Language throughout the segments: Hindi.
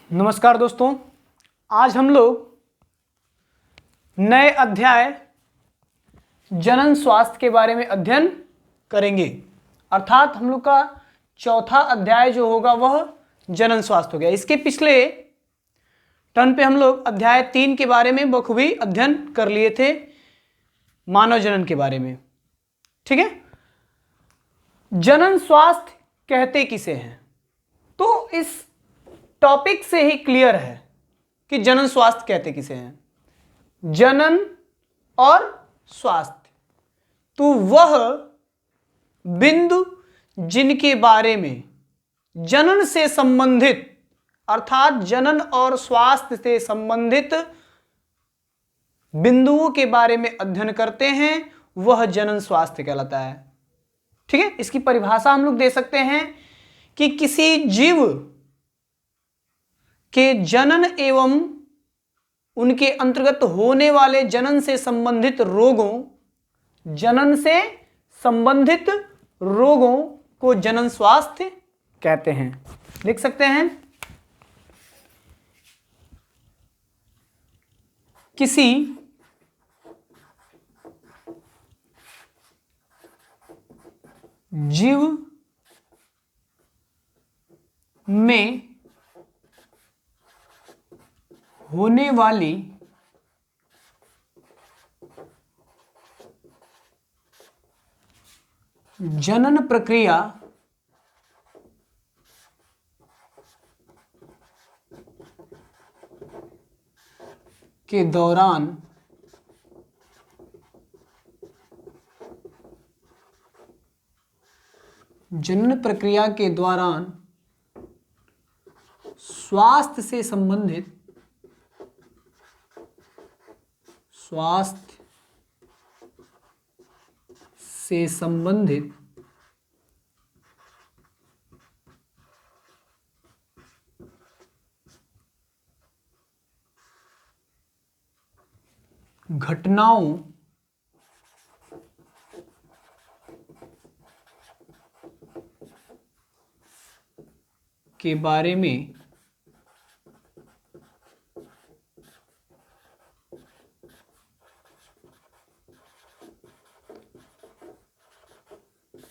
नमस्कार दोस्तों, आज हम लोग नए अध्याय जनन स्वास्थ्य के बारे में अध्ययन करेंगे। अर्थात हम लोग का चौथा अध्याय जो होगा वह जनन स्वास्थ्य हो गया। इसके पिछले टर्न पे हम लोग अध्याय 3 के बारे में बखूबी अध्ययन कर लिए थे, मानव जनन के बारे में। ठीक है, जनन स्वास्थ्य कहते किसे हैं, तो इस टॉपिक से ही क्लियर है कि जनन स्वास्थ्य कहते किसे हैं। जनन और स्वास्थ्य तो वह बिंदु जिनके बारे में जनन से संबंधित अर्थात जनन और स्वास्थ्य से संबंधित बिंदुओं के बारे में अध्ययन करते हैं, वह जनन स्वास्थ्य कहलाता है। ठीक है, इसकी परिभाषा हम लोग दे सकते हैं कि किसी जीव के जनन एवं उनके अंतर्गत होने वाले जनन से संबंधित रोगों को जनन स्वास्थ्य कहते हैं। लिख सकते हैं, किसी जीव में होने वाली जनन प्रक्रिया के दौरान स्वास्थ्य से संबंधित घटनाओं के बारे में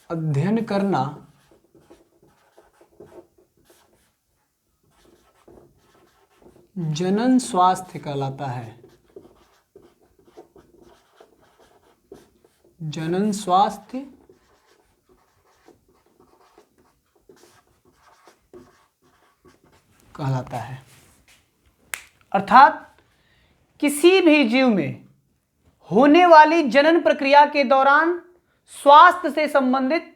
अध्ययन करना जनन स्वास्थ्य कहलाता है। जनन स्वास्थ्य कहलाता है। अर्थात किसी भी जीव में होने वाली जनन प्रक्रिया के दौरान स्वास्थ्य से संबंधित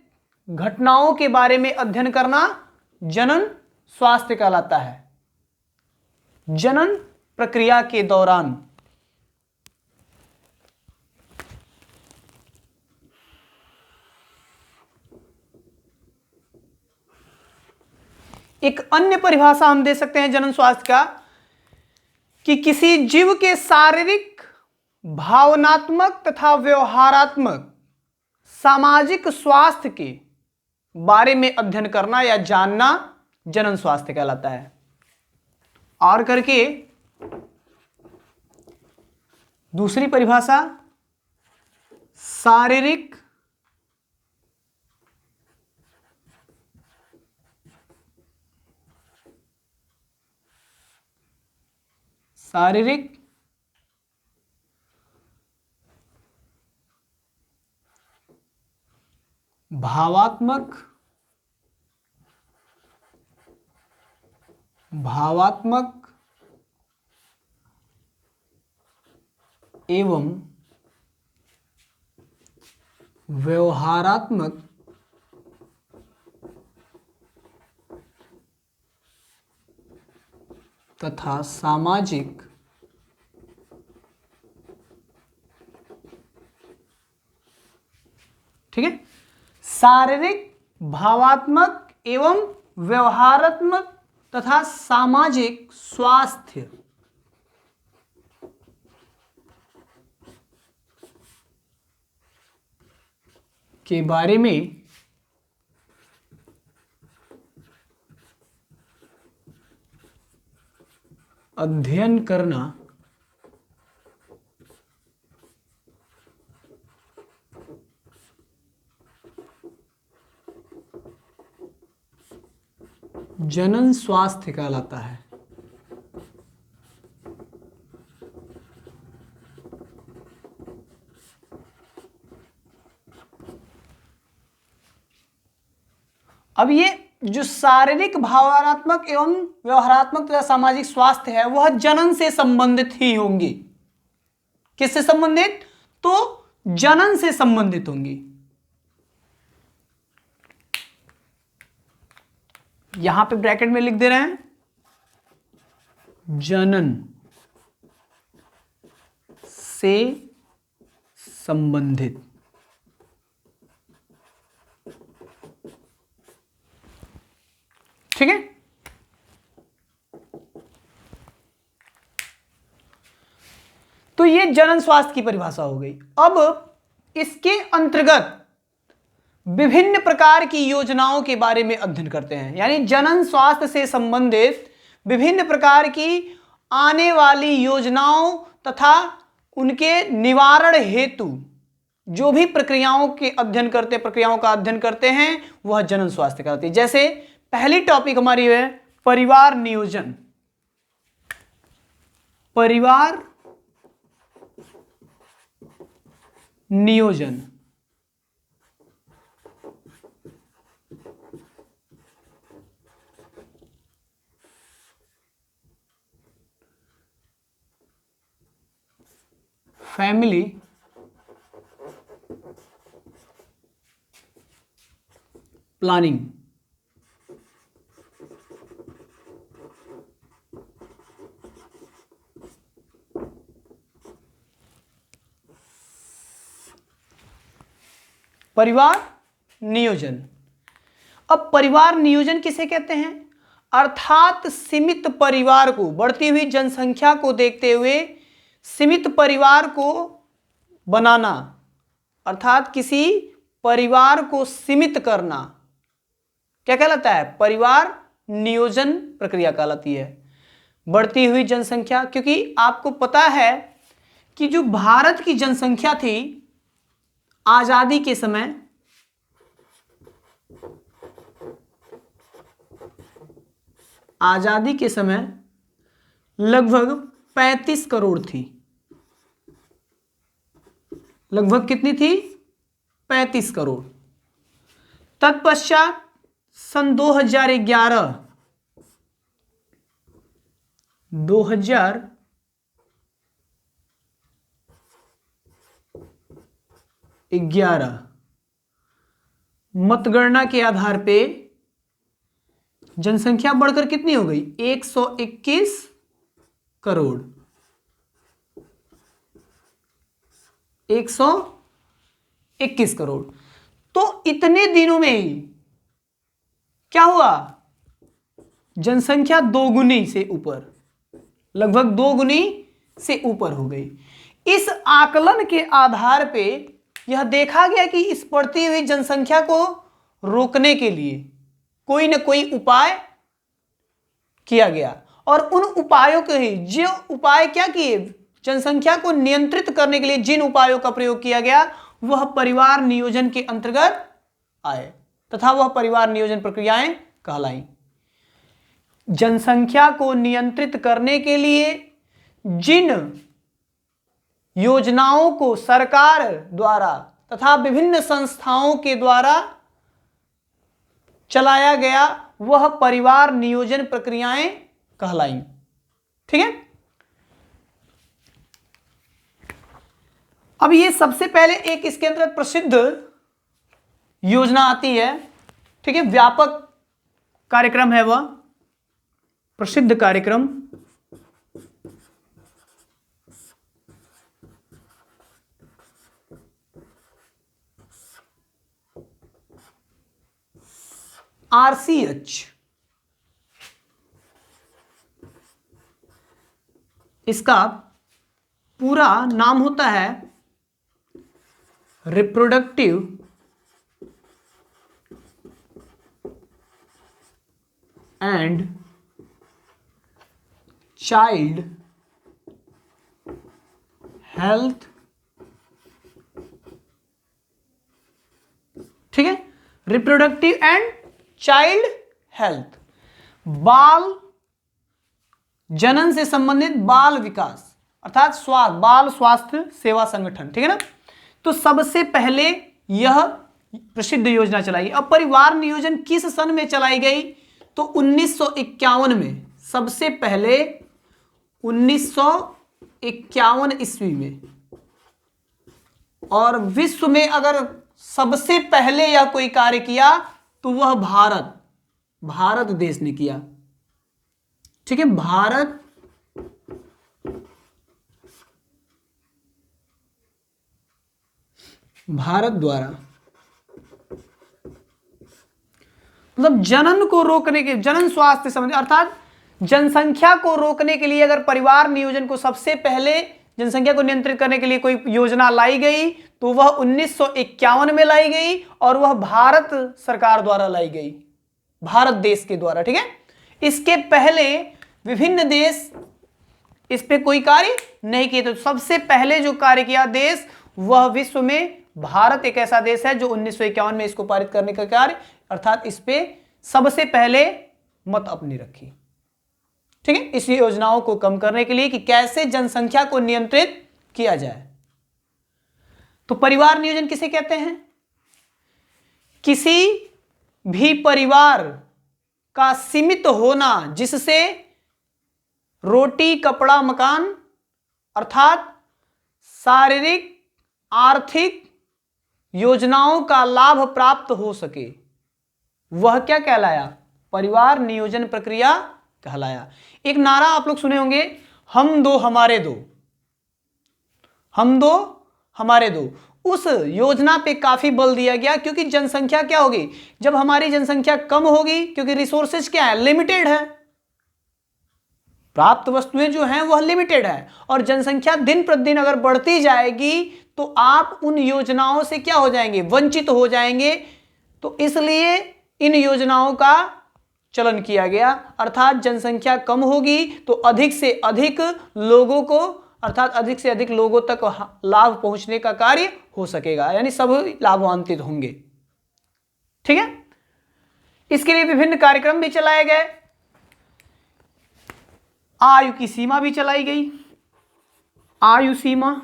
घटनाओं के बारे में अध्ययन करना जनन स्वास्थ्य कहलाता है। जनन प्रक्रिया के दौरान एक अन्य परिभाषा हम दे सकते हैं जनन स्वास्थ्य का कि किसी जीव के शारीरिक, भावनात्मक तथा व्यवहारात्मक सामाजिक स्वास्थ्य के बारे में अध्ययन करना या जानना जनन स्वास्थ्य कहलाता है। और करके दूसरी परिभाषा शारीरिक, भावात्मक एवं व्यवहारात्मक तथा सामाजिक ठीक है, शारीरिक, भावात्मक एवं व्यवहारात्मक तथा सामाजिक स्वास्थ्य के बारे में अध्ययन करना जनन स्वास्थ्य कहलाता है। अब ये जो शारीरिक, भावनात्मक एवं व्यवहारात्मक तथा सामाजिक स्वास्थ्य है वह जनन से संबंधित ही होंगी। किससे संबंधित? तो जनन से संबंधित होंगी। यहां पे ब्रैकेट में लिख दे रहे हैं जनन से संबंधित। ठीक है। तो ये जनन स्वास्थ्य की परिभाषा हो गई। अब इसके अंतर्गत विभिन्न प्रकार की योजनाओं के बारे में अध्ययन करते हैं। यानी जनन स्वास्थ्य से संबंधित विभिन्न प्रकार की आने वाली योजनाओं तथा उनके निवारण हेतु जो भी प्रक्रियाओं का अध्ययन करते हैं वह जनन स्वास्थ्य कहलाती है। जैसे पहली टॉपिक हमारी है परिवार नियोजन। परिवार नियोजन फैमिली प्लानिंग। परिवार नियोजन। अब परिवार नियोजन किसे कहते हैं? अर्थात सीमित परिवार को, बढ़ती हुई जनसंख्या को देखते हुए सीमित परिवार को बनाना, अर्थात किसी परिवार को सीमित करना क्या कहलाता है? परिवार नियोजन प्रक्रिया कहलाती है। बढ़ती हुई जनसंख्या, क्योंकि आपको पता है कि जो भारत की जनसंख्या थी आजादी के समय, आजादी के समय लगभग 35 करोड़ थी। लगभग कितनी थी? 35 करोड़। तत्पश्चात सन 2011 मतगणना के आधार पे जनसंख्या बढ़कर कितनी हो गई? 121 करोड़। 121 करोड़। तो इतने दिनों में ही क्या हुआ? जनसंख्या दोगुनी से ऊपर, लगभग दोगुनी से ऊपर हो गई। इस आकलन के आधार पे यह देखा गया कि इस बढ़ती हुई जनसंख्या को रोकने के लिए कोई न कोई उपाय किया गया, और उन उपायों के ही जो उपाय क्या किए, जनसंख्या को नियंत्रित करने के लिए जिन उपायों का प्रयोग किया गया वह परिवार नियोजन के अंतर्गत आए तथा वह परिवार नियोजन प्रक्रियाएं कहलाई। जनसंख्या को नियंत्रित करने के लिए जिन योजनाओं को सरकार द्वारा तथा विभिन्न संस्थाओं के द्वारा चलाया गया वह परिवार नियोजन प्रक्रियाएं कहलाई। ठीक है। अब ये सबसे पहले एक इसके अंतर्गत प्रसिद्ध योजना आती है। ठीक है, व्यापक कार्यक्रम है वह, प्रसिद्ध कार्यक्रम RCH। इसका पूरा नाम होता है रिप्रोडक्टिव एंड चाइल्ड हेल्थ, ठीक है, रिप्रोडक्टिव एंड चाइल्ड हेल्थ, बाल जनन से संबंधित बाल विकास अर्थात बाल स्वास्थ्य सेवा संगठन, ठीक है ना। तो सबसे पहले यह प्रसिद्ध योजना चलाई। अब परिवार नियोजन किस सन में चलाई गई, तो 1951 में, सबसे पहले 1951 ईस्वी में। और विश्व में अगर सबसे पहले यह कोई कार्य किया तो वह भारत देश ने किया, ठीक है, भारत द्वारा। मतलब जनन को रोकने के, जनन स्वास्थ्य संबंधी अर्थात जनसंख्या को रोकने के लिए अगर परिवार नियोजन को सबसे पहले जनसंख्या को नियंत्रित करने के लिए कोई योजना लाई गई तो वह 1951 में लाई गई और वह भारत सरकार द्वारा लाई गई, भारत देश के द्वारा, ठीक है। इसके पहले विभिन्न देश इस पे कोई कार्य नहीं किए। तो सबसे पहले जो कार्य किया देश वह विश्व में भारत एक ऐसा देश है जो 1951 में इसको पारित करने का कार्य अर्थात इस पे सबसे पहले मत अपनी रखी, ठीक है, इस योजनाओं को कम करने के लिए कि कैसे जनसंख्या को नियंत्रित किया जाए। तो परिवार नियोजन किसे कहते हैं? किसी भी परिवार का सीमित होना जिससे रोटी कपड़ा मकान अर्थात शारीरिक आर्थिक योजनाओं का लाभ प्राप्त हो सके, वह क्या कहलाया? परिवार नियोजन प्रक्रिया कहलाया। एक नारा आप लोग सुने होंगे, हम दो हमारे दो, हम दो हमारे दो। उस योजना पे काफी बल दिया गया क्योंकि जनसंख्या क्या होगी, जब हमारी जनसंख्या कम होगी, क्योंकि रिसोर्सेज क्या है, लिमिटेड है, प्राप्त वस्तुएं जो हैं वह लिमिटेड है, और जनसंख्या दिन प्रतिदिन अगर बढ़ती जाएगी तो आप उन योजनाओं से क्या हो जाएंगे, वंचित हो जाएंगे। तो इसलिए इन योजनाओं का चलन किया गया, अर्थात जनसंख्या कम होगी तो अधिक से अधिक लोगों को अर्थात अधिक से अधिक लोगों तक लाभ पहुंचने का कार्य हो सकेगा, यानी सब लाभान्वित होंगे, ठीक है। इसके लिए विभिन्न कार्यक्रम भी चलाए गए, आयु की सीमा भी चलाई गई, आयु सीमा,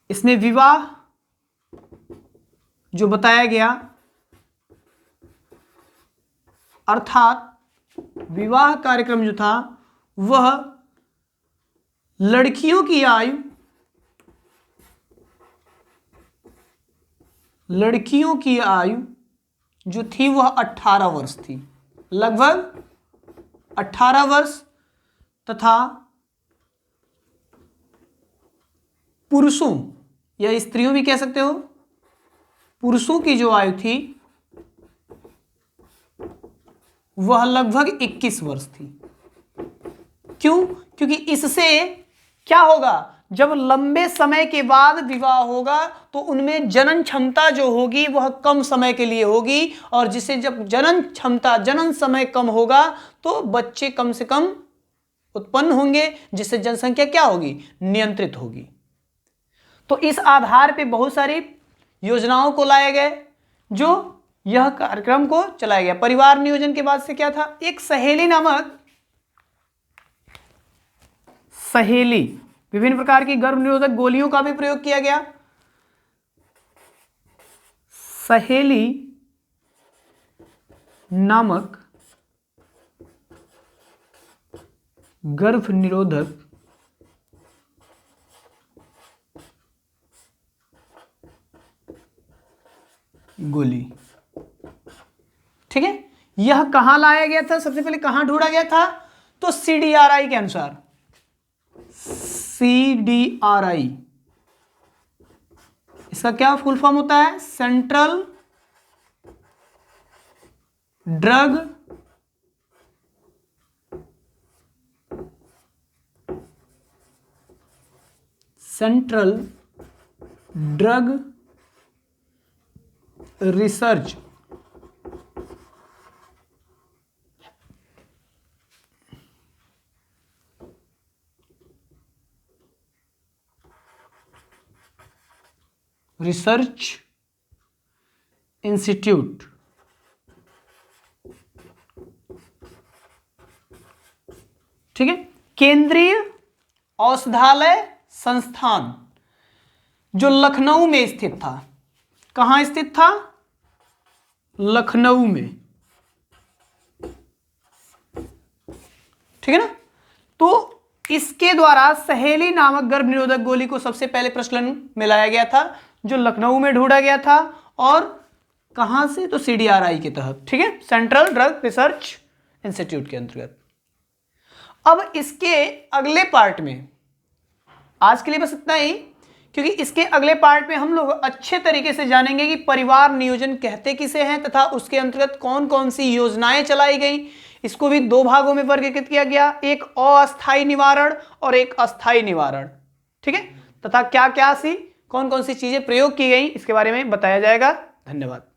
इसमें विवाह जो बताया गया अर्थात विवाह कार्यक्रम जो था वह लड़कियों की आयु, लड़कियों की आयु जो थी वह 18 वर्ष थी, लगभग 18 वर्ष, तथा पुरुषों या स्त्रियों भी कह सकते हो, पुरुषों की जो आयु थी वह लगभग 21 वर्ष थी। क्यों? क्योंकि इससे क्या होगा, जब लंबे समय के बाद विवाह होगा तो उनमें जनन क्षमता जो होगी वह कम समय के लिए होगी, और जिससे जब जनन क्षमता जनन समय कम होगा तो बच्चे कम से कम उत्पन्न होंगे, जिससे जनसंख्या क्या होगी, नियंत्रित होगी। तो इस आधार पे बहुत सारी योजनाओं को लाए गए जो यह कार्यक्रम को चलाया गया। परिवार नियोजन के बाद से क्या था, एक सहेली नामक, सहेली, विभिन्न प्रकार की गर्भ निरोधक गोलियों का भी प्रयोग किया गया। सहेली नामक गर्भ निरोधक गोली, ठीक है। यह कहां लाया गया था, सबसे पहले कहां ढूंढा गया था, तो CDRI के अनुसार, CDRI इसका क्या फुल फॉर्म होता है, central drug research research institute. ठीक है। केंद्रीय औषधालय संस्थान जो लखनऊ में स्थित था। कहां स्थित था? लखनऊ में। ठीक है ना। तो इसके द्वारा सहेली नामक गर्भ निरोधक गोली को सबसे पहले प्रचलन में लाया गया था, जो लखनऊ में ढूंढा गया था। और कहां से? तो CDRI के तहत। ठीक है, सेंट्रल ड्रग रिसर्च इंस्टीट्यूट के अंतर्गत। अब इसके अगले पार्ट में, आज के लिए बस इतना ही, क्योंकि इसके अगले पार्ट में हम लोग अच्छे तरीके से जानेंगे कि परिवार नियोजन कहते किसे हैं तथा उसके अंतर्गत कौन कौन सी योजनाएं चलाई गई। इसको भी 2 भागों में वर्गीकृत किया गया, एक अस्थायी निवारण और एक अस्थायी निवारण। ठीक है, तथा क्या क्या सी कौन कौन सी चीजें प्रयोग की गई इसके बारे में बताया जाएगा। धन्यवाद।